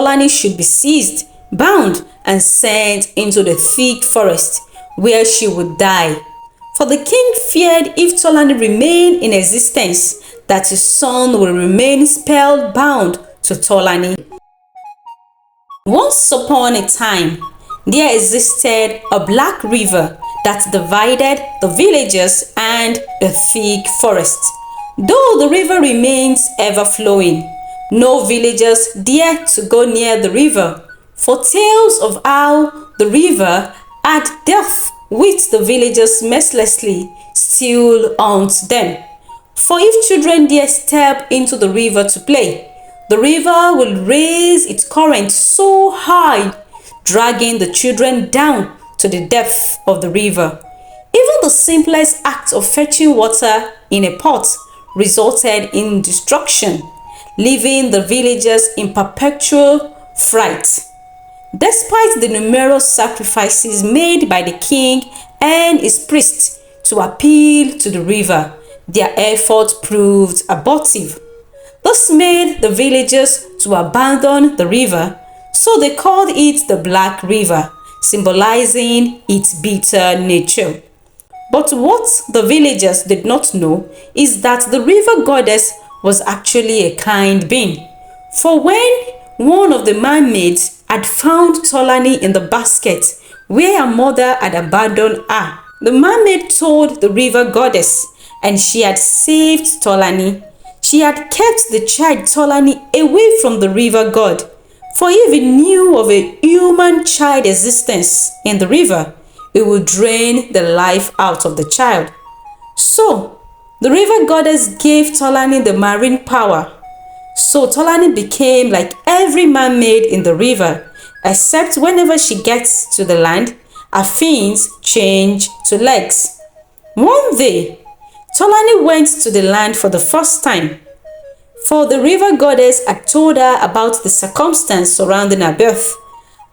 Tolani should be seized, bound, and sent into the thick forest, where she would die. For the king feared if Tolani remained in existence, that his son will remain spellbound to Tolani. Once upon a time, there existed a black river that divided the villages and the thick forest. Though the river remains ever flowing, no villagers dare to go near the river, for tales of how the river had dealt with the villagers mercilessly still haunt them. For if children dare step into the river to play, the river will raise its current so high, dragging the children down to the depth of the river. Even the simplest act of fetching water in a pot resulted in destruction, leaving the villagers in perpetual fright. Despite the numerous sacrifices made by the king and his priests to appeal to the river, their effort proved abortive. This made the villagers to abandon the river, so they called it the Black River, symbolizing its bitter nature. But what the villagers did not know is that the river goddess was actually a kind being. For when one of the mermaids had found Tolani in the basket where her mother had abandoned her, the mermaid told the river goddess, and she had saved Tolani. She had kept the child Tolani away from the river god, for if he knew of a human child existence in the river, it would drain the life out of the child. So, the river goddess gave Tolani the marine power. So Tolani became like every mermaid in the river, except whenever she gets to the land, her fins change to legs. One day, Tolani went to the land for the first time, for the river goddess had told her about the circumstance surrounding her birth.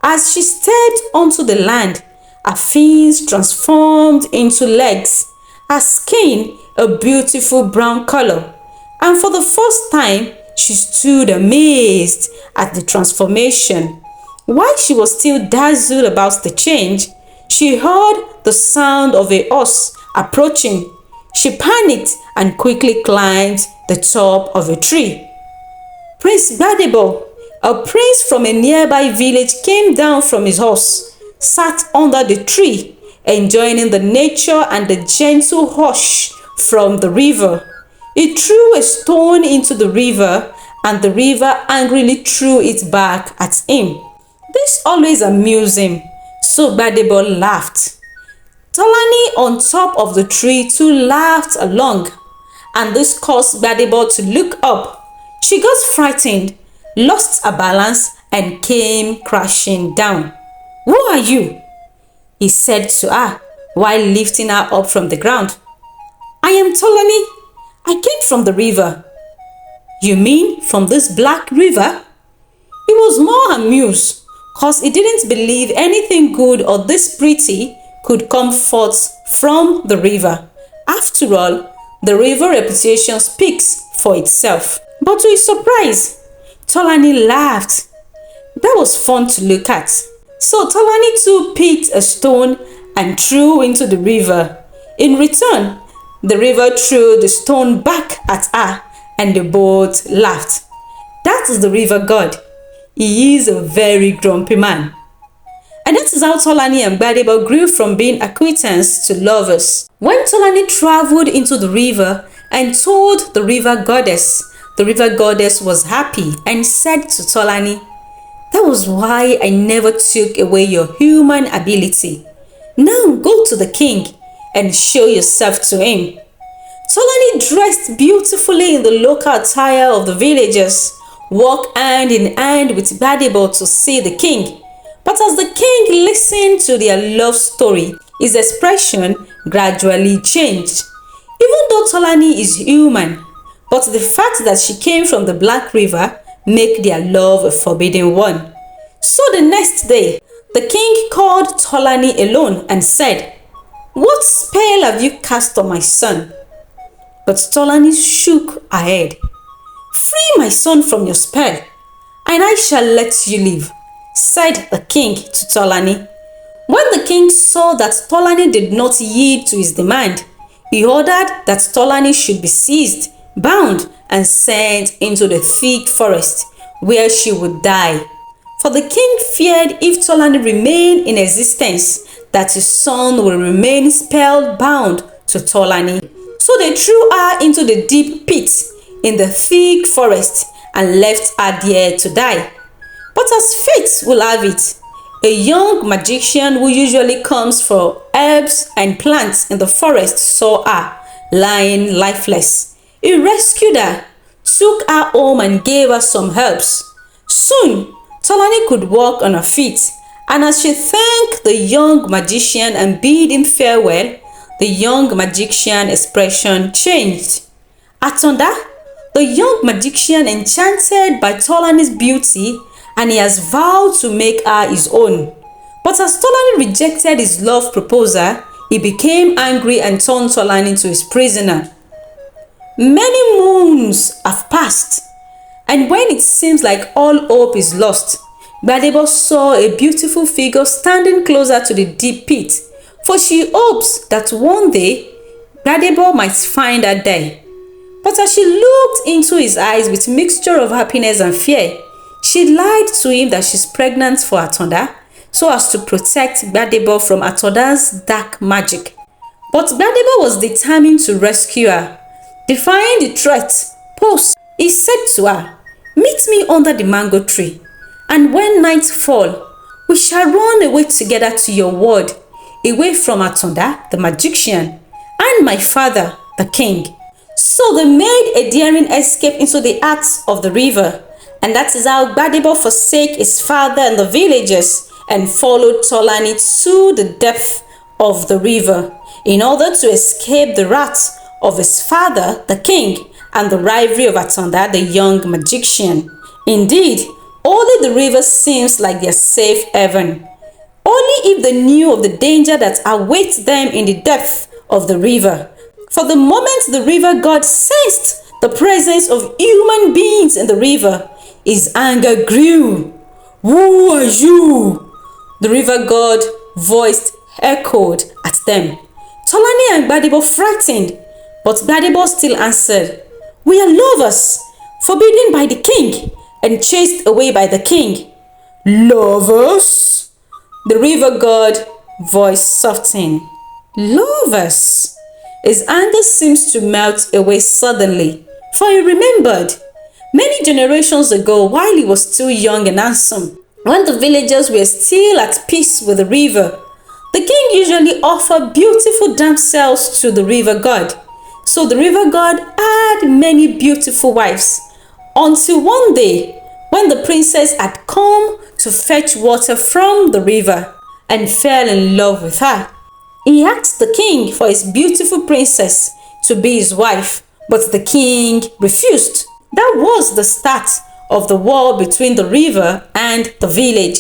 As she stepped onto the land, her fins transformed into legs, her skin a beautiful brown color, and for the first time, she stood amazed at the transformation. While she was still dazzled about the change, she heard the sound of a horse approaching. She panicked and quickly climbed the top of a tree. Prince Gbadebo, a prince from a nearby village, came down from his horse, sat under the tree, enjoying the nature and the gentle hush from the river. He threw a stone into the river, and the river angrily threw it back at him. This always amused him, so Gbadebo laughed. Tolani on top of the tree too laughed along, and this caused Gbadebo to look up. She got frightened, lost her balance, and came crashing down. "Who are you?" he said to her while lifting her up from the ground. "I am Tolani. I came from the river." "You mean from this black river?" He was more amused, cause he didn't believe anything good or this pretty could come forth from the river. After all, the river reputation speaks for itself. But to his surprise, Tolani laughed. That was fun to look at. So Tolani too picked a stone and threw into the river. In return, the river threw the stone back at her, and they both laughed. That is the river god. He is a very grumpy man. And that is how Tolani and Gbadebo grew from being acquaintances to lovers. When Tolani traveled into the river and told the river goddess was happy and said to Tolani, "That was why I never took away your human ability. Now go to the king and show yourself to him." Tolani dressed beautifully in the local attire of the villagers, walked hand in hand with Gbadebo to see the king. But as the king listened to their love story, his expression gradually changed. Even though Tolani is human, but the fact that she came from the Black River make their love a forbidden one. So the next day, the king called Tolani alone and said, "What spell have you cast on my son?" But Tolani shook her head. "Free my son from your spell. and I shall let you live, said the king to Tolani. When the king saw that Tolani did not yield to his demand, he ordered that Tolani should be seized, bound, and sent into the thick forest, where she would die. For the king feared if Tolani remained in existence, that his son would remain spellbound to Tolani. So they threw her into the deep pit in the thick forest and left her there to die. But as fate will have it, a young magician who usually comes for herbs and plants in the forest saw her lying lifeless. He rescued her, took her home and gave her some herbs. Soon, Tolani could walk on her feet, and as she thanked the young magician and bid him farewell, the young magician's expression changed. Atunda, the young magician enchanted by Tolani's beauty, and he has vowed to make her his own. But as Tolani rejected his love proposal, he became angry and turned Tolani into his prisoner. Many moons have passed, and when it seems like all hope is lost, Gbadebo saw a beautiful figure standing closer to the deep pit, for she hopes that one day Gbadebo might find her there. But as she looked into his eyes with mixture of happiness and fear, she lied to him that she's pregnant for Atunda, so as to protect Gbadebo from Atunda's dark magic. But Gbadebo was determined to rescue her. Defying the threat posed, he said to her, "Meet me under the mango tree, and when night fall, we shall run away together to your world, away from Atunda, the magician, and my father, the king." So they made a daring escape into the heart of the river, and that is how Gbadebo forsake his father and the villagers and followed Tolani to the depth of the river in order to escape the wrath of his father, the king, and the rivalry of Atunda, the young magician. Indeed, only the river seems like their safe haven. Only if they knew of the danger that awaits them in the depth of the river. For the moment the river god sensed the presence of human beings in the river, his anger grew. "Who are you?" the river god voice echoed at them. Tolani and Gbadebo frightened, but Gbadebo still answered, "We are lovers, forbidden by the king and chased away by the king." "Lovers?" the river god voice softened. "Lovers?" His anger seems to melt away suddenly, for he remembered many generations ago, while he was still young and handsome, when the villagers were still at peace with the river, the king usually offered beautiful damsels to the river god. So the river god had many beautiful wives, until one day when the princess had come to fetch water from the river and fell in love with her. He asked the king for his beautiful princess to be his wife, but the king refused. That was the start of the war between the river and the village.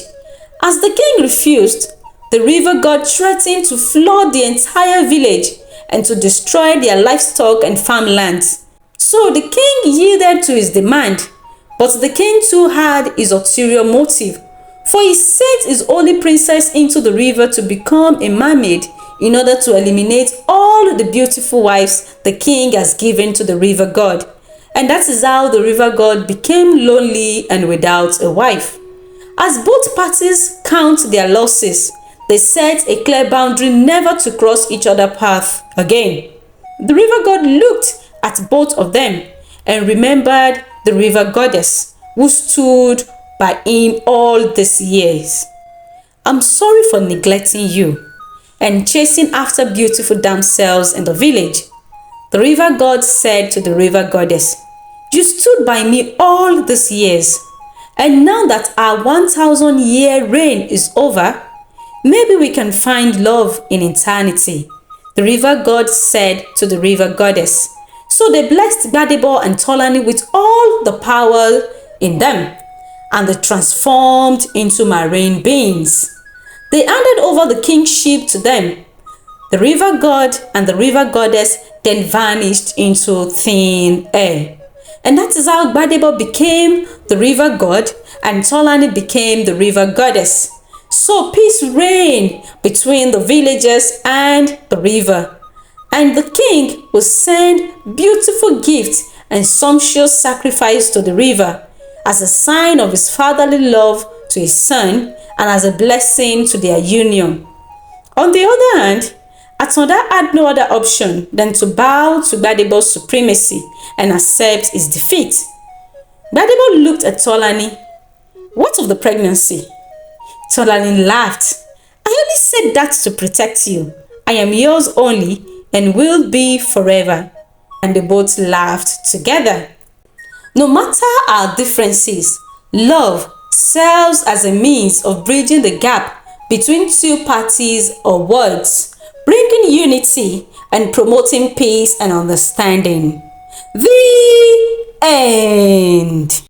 As the king refused, the river god threatened to flood the entire village and to destroy their livestock and farmlands. So the king yielded to his demand, but the king too had his ulterior motive, for he sent his only princess into the river to become a mermaid in order to eliminate all the beautiful wives the king has given to the river god. And that is how the river god became lonely and without a wife. As both parties count their losses, they set a clear boundary never to cross each other's path again. The river god looked at both of them and remembered the river goddess who stood by him all these years. "I'm sorry for neglecting you and chasing after beautiful damsels in the village," the river god said to the river goddess. "You stood by me all these years, and now that our 1,000-year reign is over, maybe we can find love in eternity," the river god said to the river goddess. So they blessed Gbadebo and Tolani with all the power in them, and they transformed into marine beings. They handed over the kingship to them. The river god and the river goddess then vanished into thin air. And that is how Gbadebo became the river god and Tolani became the river goddess. So peace reigned between the villagers and the river. And the king would send beautiful gifts and sumptuous sacrifice to the river as a sign of his fatherly love to his son and as a blessing to their union. On the other hand, Atanda had no other option than to bow to Gbadebo's supremacy and accept his defeat. Gbadebo looked at Tolani. "What of the pregnancy?" Tolani laughed. "I only said that to protect you. I am yours only and will be forever." And they both laughed together. No matter our differences, love serves as a means of bridging the gap between two parties or words, bringing unity and promoting peace and understanding. The end.